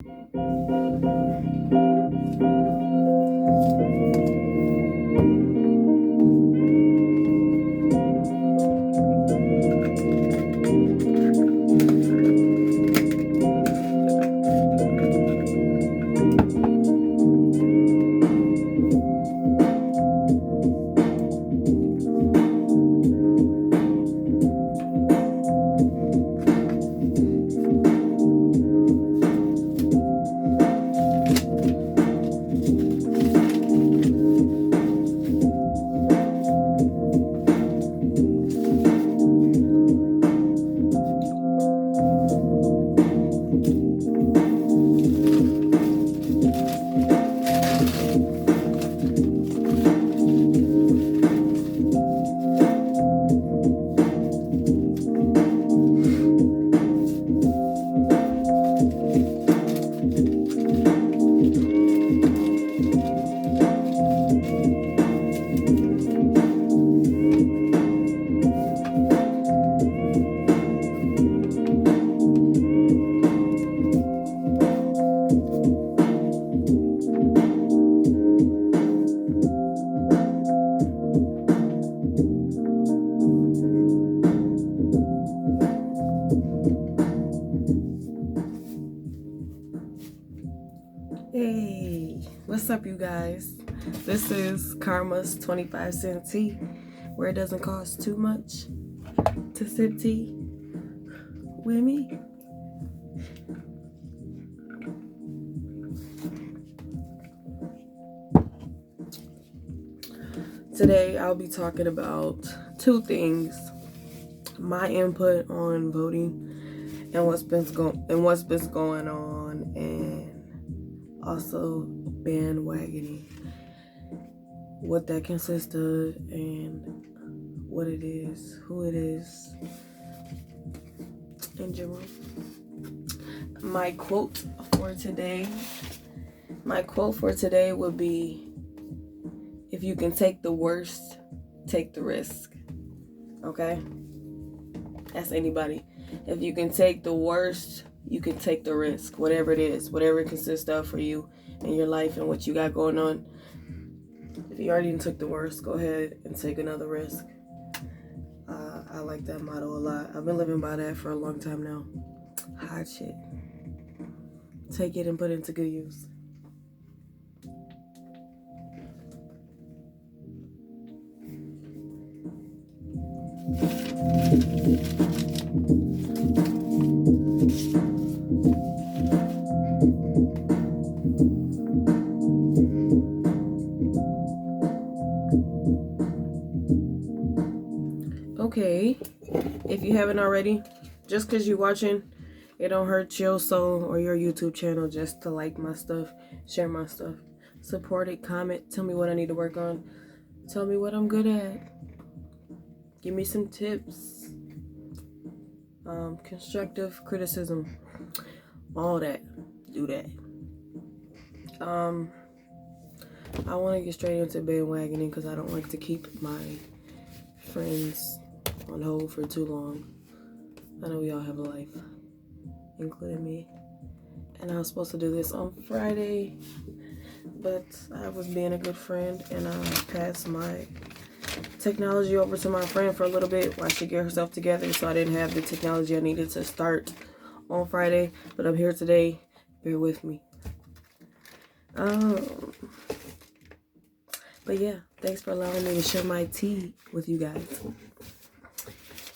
Hey, what's up, you guys? This is Karma's 25-cent tea, where it doesn't cost too much to sip tea with me. Today, I'll be talking about two things: my input on voting and what's been going on, and also bandwagoning, what that consists of, and what it is, who it is, in general. My quote for today would be, if you can take the worst, take the risk. Okay? Ask anybody. If you can take the worst, you can take the risk. Whatever it is, whatever it consists of for you in your life and what you got going on. If you already took the worst, go ahead and take another risk. I like that motto a lot. I've been living by that for a long time now. Hot shit. Take it and put it into good use. Okay, if you haven't already, just because you're watching, it don't hurt your soul or your YouTube channel just to like my stuff, share my stuff, support it, comment, tell me what I need to work on, tell me what I'm good at, give me some tips, constructive criticism, all that, do that. I want to get straight into bandwagoning because I don't like to keep my friends on hold for too long. I know we all have a life, including me. And I was supposed to do this on Friday, but I was being a good friend and I passed my technology over to my friend for a little bit while she get herself together, so I didn't have the technology I needed to start on Friday, but I'm here today. Bear with me. But yeah, thanks for allowing me to share my tea with you guys.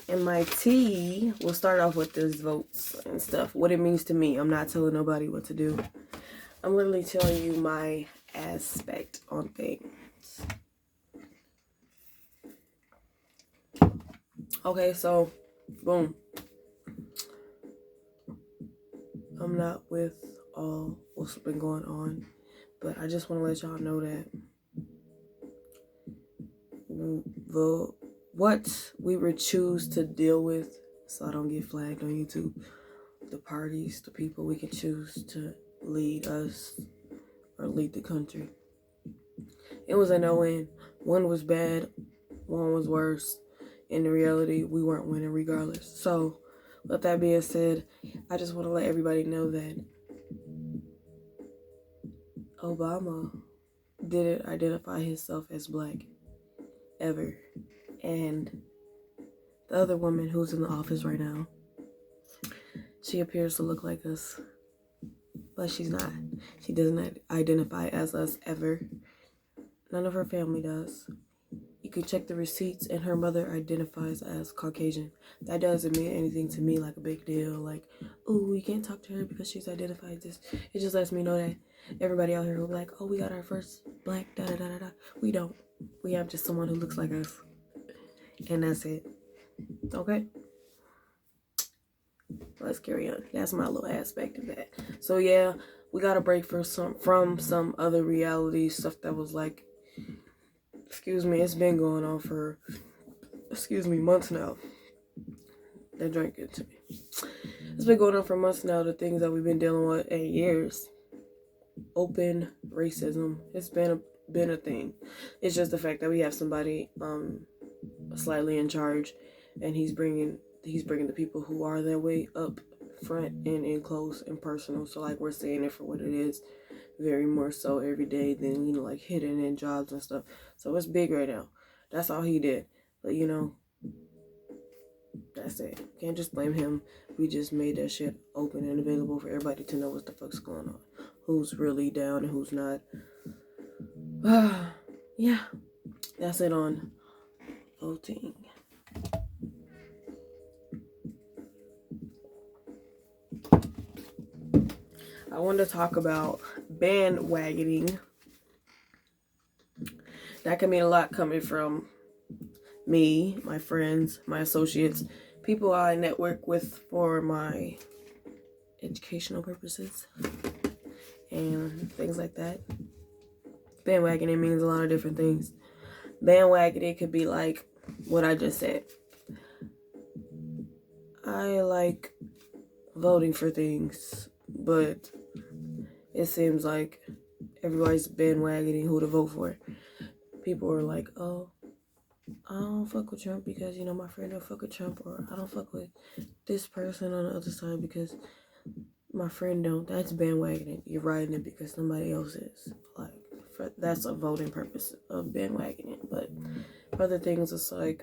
And my tea will start off with these votes and stuff, what it means to me. I'm not telling nobody what to do. I'm literally telling you my aspect on things. Okay, so, boom. I'm not with all what's been going on, but I just want to let y'all know that what we would choose to deal with, so I don't get flagged on YouTube, the parties, the people we can choose to lead us or lead the country. It was a no-win. One was bad, one was worse. In reality, we weren't winning regardless. So, with that being said, I just want to let everybody know that Obama didn't identify himself as black ever. And the other woman who's in the office right now, she appears to look like us, but she's not. She doesn't identify as us ever. None of her family does. You can check the receipts, and her mother identifies as Caucasian. That doesn't mean anything to me, like a big deal. Like, oh, we can't talk to her because she's identified this. It just lets me know that everybody out here who's like, oh, we got our first black da-da-da-da-da. We don't. We have just someone who looks like us. And that's it. Okay? Let's carry on. That's my little aspect of that. So, yeah, we got a break from some other reality stuff that was like, it's been going on for, months now. They're drinking to me. It's been going on for months now, the things that we've been dealing with in years. Open racism. It's been a thing. It's just the fact that we have somebody slightly in charge, and he's bringing the people who are their way up front and in close and personal. So like we're seeing it for what it is, very more so every day than like hidden in jobs and stuff. So it's big right now. That's all he did. But that's it. Can't just blame him. We just made that shit open and available for everybody to know what the fuck's going on. Who's really down and who's not. Yeah. That's it on voting. I want to talk about bandwagoning. That can mean a lot coming from me, my friends, my associates, people I network with for my educational purposes and things like that. Bandwagoning means a lot of different things. Bandwagoning could be like what I just said. I like voting for things, but it seems like everybody's bandwagoning who to vote for. People are like, oh, I don't fuck with Trump because, my friend don't fuck with Trump, or I don't fuck with this person on the other side because my friend don't. That's bandwagoning. You're riding it because somebody else is. Like, that's a voting purpose of bandwagoning. But for other things, it's like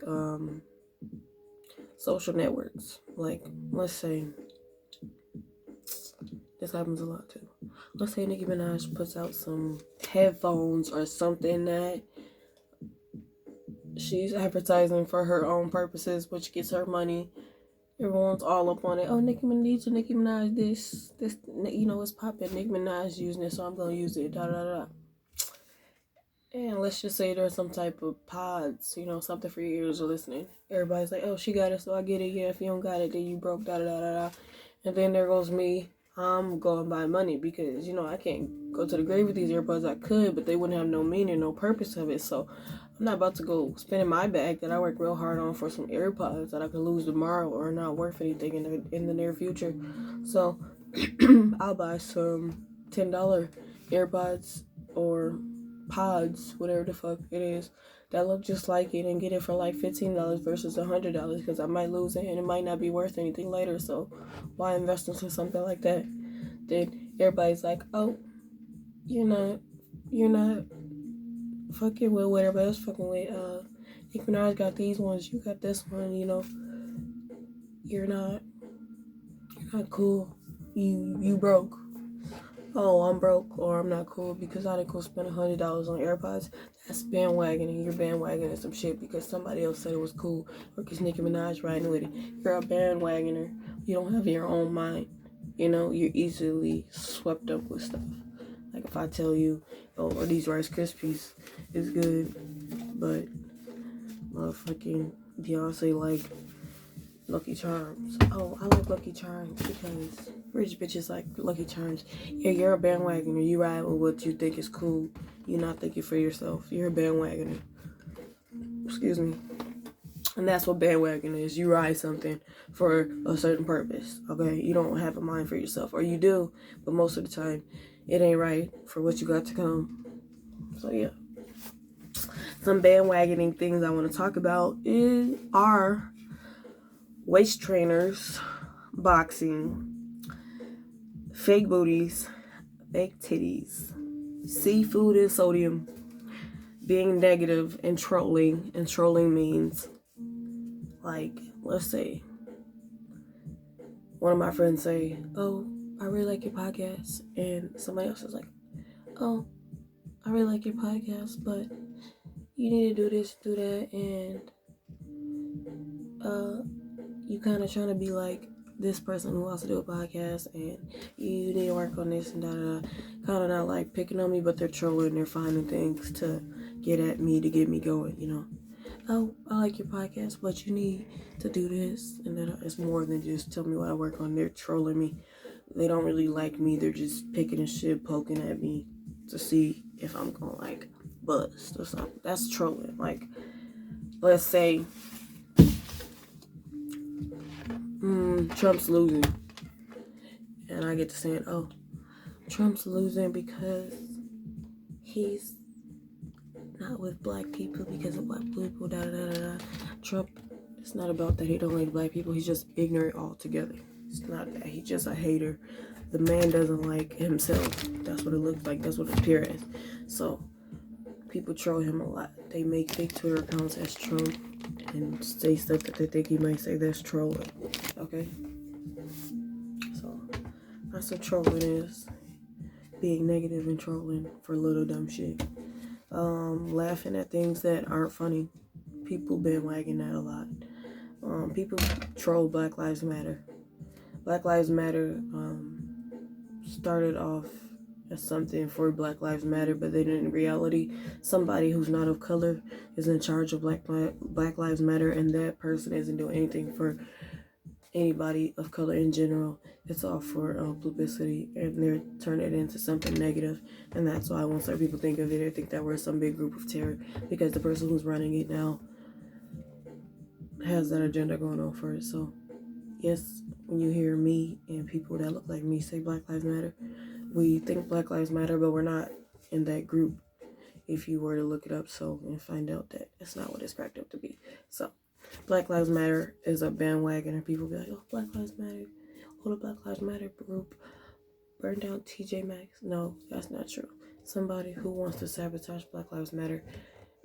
social networks. Like, let's say, this happens a lot too. Let's say Nicki Minaj puts out some headphones or something that she's advertising for her own purposes, which gets her money. Everyone's all up on it. Oh, Nicki Minaj, this, it's popping. Nicki Minaj using it, so I'm gonna use it. Da da da. And let's just say there's some type of pods, something for your ears are listening. Everybody's like, oh, she got it, so I get it. Yeah, if you don't got it, then you broke. Da da da da da. And then there goes me. I'm going by money because, I can't go to the grave with these earbuds. I could, but they wouldn't have no meaning, no purpose of it. So I'm not about to go spending my bag that I worked real hard on for some AirPods that I could lose tomorrow or not worth anything in the near future. So I'll buy some $10 AirPods or pods, whatever the fuck it is, that look just like it and get it for like $15 versus $100 because I might lose it and it might not be worth anything later. So why invest into something like that? Then everybody's like, oh, you're not fucking with what everybody else fucking with. Nicki Minaj got these ones, you got this one, you're not cool. You broke. Oh, I'm broke or I'm not cool because I didn't go spend $100 on AirPods. That's bandwagoning. You're bandwagoning some shit because somebody else said it was cool or because Nicki Minaj riding with it. You're a bandwagoner. You don't have your own mind. You're easily swept up with stuff. Like if I tell you, oh, these Rice Krispies is good, but motherfucking Beyonce like Lucky Charms. Oh, I like Lucky Charms because rich bitches like Lucky Charms. Yeah, you're a bandwagoner. You ride with what you think is cool. You're not thinking for yourself. You're a bandwagoner. Excuse me. And that's what bandwagon is. You ride something for a certain purpose. Okay? You don't have a mind for yourself. Or you do, but most of the time, it ain't right for what you got to come. So, yeah. Some bandwagoning things I want to talk about are waist trainers, boxing, fake booties, fake titties, seafood and sodium, being negative and trolling. And trolling means, like, let's say one of my friends say, oh, I really like your podcast, and somebody else is like, oh, I really like your podcast, but you need to do this, do that, and you kind of trying to be like this person who wants to do a podcast, and you need to work on this and da-da-da. Kind of not like picking on me, but they're trolling, they're finding things to get at me to get me going, you know. Oh, I like your podcast, but you need to do this, and then it's more than just tell me what I work on. They're trolling me. They don't really like me. They're just picking and shit, poking at me to see if I'm gonna like bust or something. That's trolling. Like, let's say Trump's losing, and I get to saying, oh, Trump's losing because he's not with black people, because of black people, da da da da. Trump, it's not about that he don't like black people. He's just ignorant altogether. It's not that. He's just a hater. The man doesn't like himself. That's what it looks like. That's what it appears as. So people troll him a lot. They make fake Twitter accounts as Trump and say stuff that they think he might say that's trolling. Okay? So that's what trolling is. Being negative and trolling for little dumb shit. Laughing at things that aren't funny. People bandwagon that a lot. People troll Black Lives Matter. Black Lives Matter started off as something for Black Lives Matter, but then in reality, somebody who's not of color is in charge of Black Lives Matter, and that person isn't doing anything for anybody of color in general. It's all for publicity, and they're turning it into something negative. And that's why when certain people think of it, they think that we're some big group of terror, because the person who's running it now has that agenda going on for it. So yes, when you hear me and people that look like me say Black Lives Matter, we think Black Lives Matter, but we're not in that group if you were to look it up and find out that it's not what it's cracked up to be. So Black Lives Matter is a bandwagon, and people be like, oh, Black Lives Matter, oh, the Black Lives Matter group burned down TJ Maxx. No, that's not true. Somebody who wants to sabotage Black Lives Matter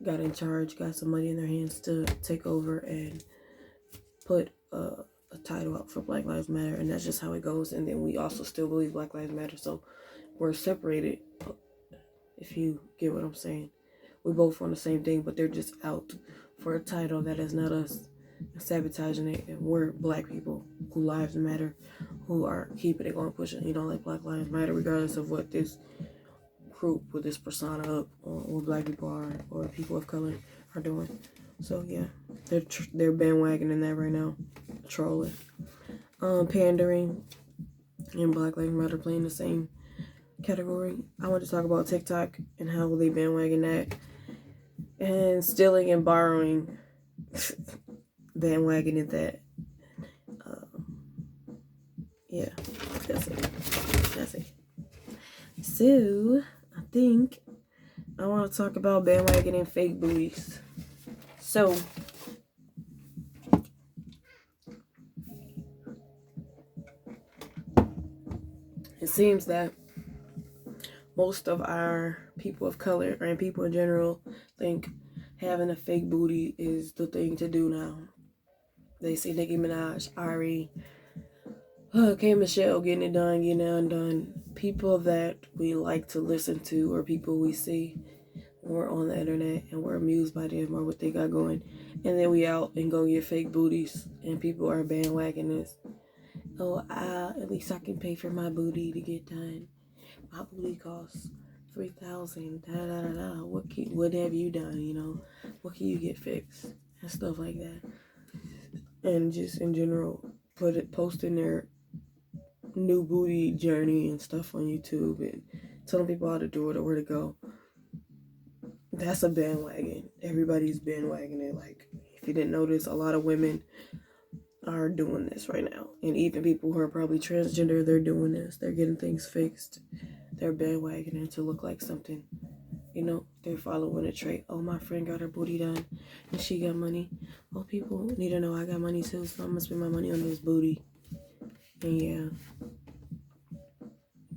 got in charge, got some money in their hands to take over and put a title out for Black Lives Matter, and that's just how it goes. And then we also still believe Black Lives Matter, so we're separated, if you get what I'm saying. We both want the same thing, but they're just out for a title that is not us, sabotaging it. And we're black people who lives matter, who are keeping it going, pushing, like Black Lives Matter, regardless of what this group with this persona up, or what black people are, or people of color are doing. So yeah, they're bandwagoning that right now, trolling, pandering, and Black Lives Matter playing the same category. I want to talk about TikTok and how they bandwagon that, and stealing and borrowing, bandwagoning that. Yeah, that's it. So I think I want to talk about bandwagoning fake booties. So it seems that most of our people of color, and people in general, think having a fake booty is the thing to do now. They see Nicki Minaj, Ari, K. Michelle getting it undone. People that we like to listen to, or people we see when we're on the internet and we're amused by them or what they got going. And then we out and go get fake booties, and people are bandwagoning this. Oh, at least I can pay for my booty to get done. My booty costs $3,000. Da da da da. What have you done? What can you get fixed and stuff like that. And just in general, posting their new booty journey and stuff on YouTube and telling people how to do it or where to go. That's a bandwagon. Everybody's bandwagoning. Like, if you didn't notice, a lot of women are doing this right now. And even people who are probably transgender, they're doing this. They're getting things fixed. They're bandwagoning to look like something. They're following a trait. Oh, my friend got her booty done and she got money. Oh, people need to know I got money too, so I'm gonna spend my money on this booty. And yeah,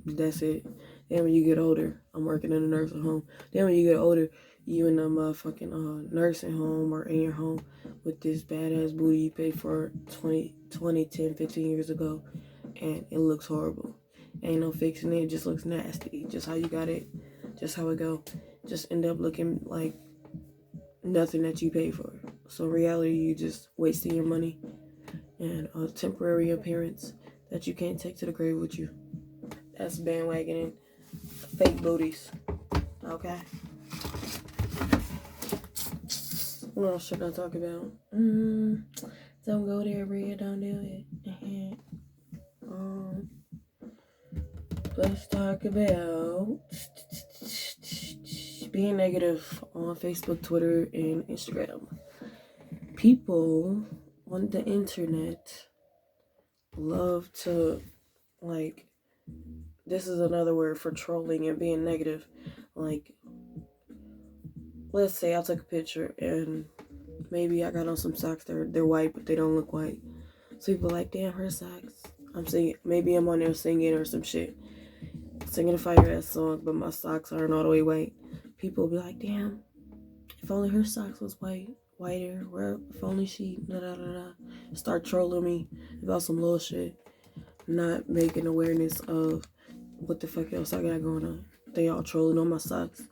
that's it. Then when you get older, I'm working in a nursing home. Then when you get older, you in a motherfucking nursing home or in your home with this badass booty you paid for 10, 15 years ago, and it looks horrible. Ain't no fixing it. It just looks nasty. Just how you got it. Just how it go. Just end up looking like nothing that you paid for. So in reality, you just wasting your money and a temporary appearance that you can't take to the grave with you. That's bandwagoning fake booties. Okay. What else should I talk about? Don't go there, Bria. Don't do it. Let's talk about being negative on Facebook, Twitter, and Instagram. People on the internet love to, like, this is another word for trolling and being negative. Like, let's say I took a picture and maybe I got on some socks. They're white, but they don't look white. So people are like, damn, her socks. I'm singing. Maybe I'm on there singing or some shit. Singing a fire ass song, but my socks aren't all the way white. People will be like, damn, if only her socks was whiter. Well, if only she, start trolling me about some little shit. Not making awareness of what the fuck else I got going on. They all trolling on my socks.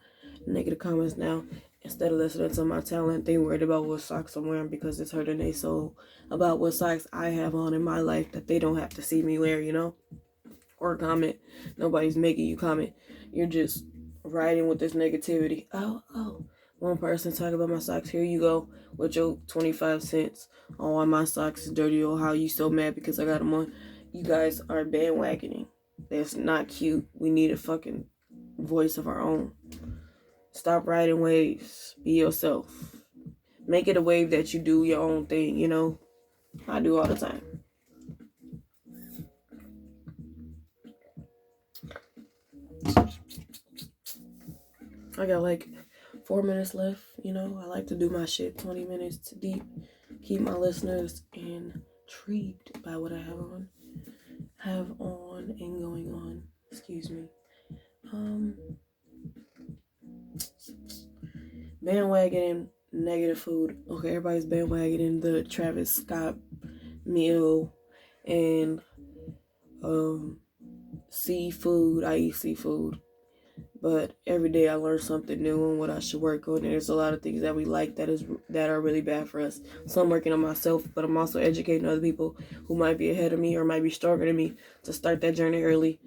Negative comments now. Instead of listening to my talent, they worried about what socks I'm wearing because it's hurting their soul. About what socks I have on in my life that they don't have to see me wear, Or comment. Nobody's making you comment. You're just riding with this negativity. Oh. One person talk about my socks. Here you go with your 25 cents on why my socks is dirty or how you so mad because I got them on. You guys are bandwagoning. That's not cute. We need a fucking voice of our own. Stop riding waves. Be yourself. Make it a wave that you do your own thing, I do all the time. I got like 4 minutes left, I like to do my shit 20 minutes deep. Keep my listeners intrigued by what I have on and going on. Excuse me. Bandwagoning negative food. Okay, everybody's bandwagoning the Travis Scott meal and seafood. I eat seafood. But every day I learn something new and what I should work on. And there's a lot of things that we like that are really bad for us. So I'm working on myself, but I'm also educating other people who might be ahead of me or might be stronger than me to start that journey early,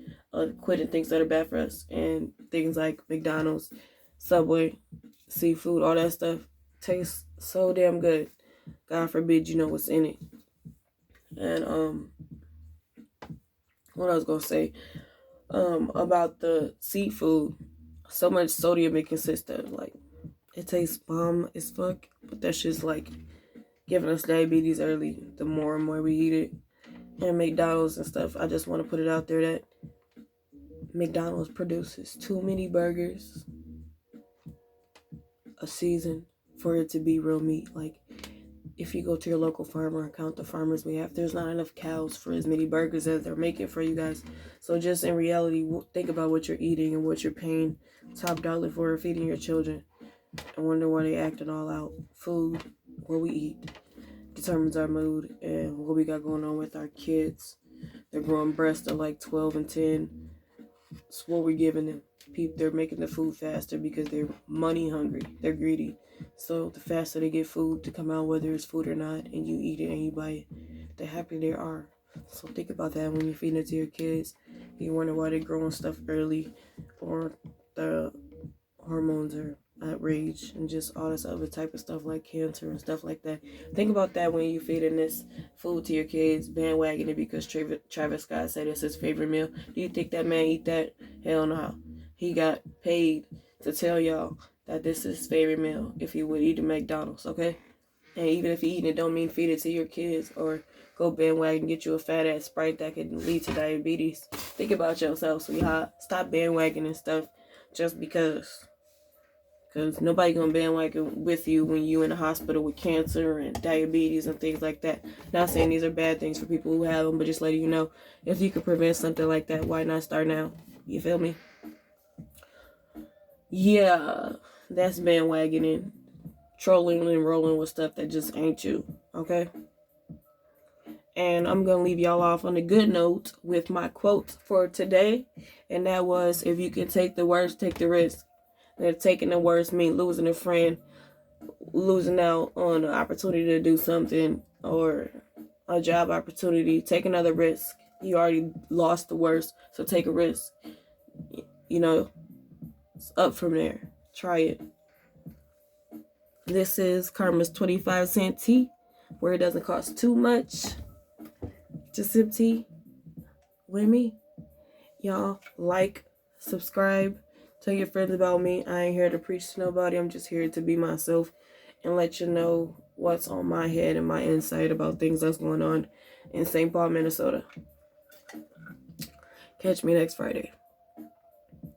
quitting things that are bad for us. And things like McDonald's, Subway, seafood, all that stuff tastes so damn good. God forbid you know what's in it. And what I was gonna say. About the seafood, so much sodium it consists of. Like, it tastes bomb as fuck, but that's just like giving us diabetes early the more and more we eat it. And McDonald's and stuff, I just want to put it out there that McDonald's produces too many burgers a season for it to be real meat. Like, if you go to your local farmer and count the farmers we have, there's not enough cows for as many burgers as they're making for you guys. So just in reality, think about what you're eating and what you're paying top dollar for feeding your children. And wonder why they acting all out. Food, what we eat, determines our mood and what we got going on with our kids. They're growing breasts at like 12 and 10. It's what we're giving them. They're making the food faster because they're money hungry. They're greedy. So the faster they get food to come out, whether it's food or not, and you eat it and you buy it, the happier they are. So think about that when you're feeding it to your kids. You wonder why they're growing stuff early, or the hormones are outraged, and just all this other type of stuff like cancer and stuff like that. Think about that when you're feeding this food to your kids, bandwagoning it because Travis Scott said it's his favorite meal. Do you think that man eat that? Hell no. He got paid to tell y'all that this is his favorite meal if he would eat at McDonald's, okay? And even if you eat it, don't mean feed it to your kids or go bandwagon and get you a fat ass Sprite that could lead to diabetes. Think about yourself, sweetheart. Stop bandwagoning stuff just because. Because nobody gonna bandwagon with you when you in the hospital with cancer and diabetes and things like that. Not saying these are bad things for people who have them, but just letting you know, if you could prevent something like that, why not start now? You feel me? Yeah, that's bandwagoning, trolling and rolling with stuff that just ain't you, okay? And I'm going to leave y'all off on a good note with my quote for today. And that was, if you can take the worst, take the risk. And if taking the worst means losing a friend, losing out on an opportunity to do something, or a job opportunity, take another risk. You already lost the worst, so take a risk. You know, it's up from there. Try it. This is Karma's 25-cent tea, where it doesn't cost too much to sip tea with me. Y'all like, subscribe, tell your friends about me. I ain't here to preach to nobody. I'm just here to be myself and let you know what's on my head and my insight about things that's going on in St. Paul, Minnesota. Catch me next Friday.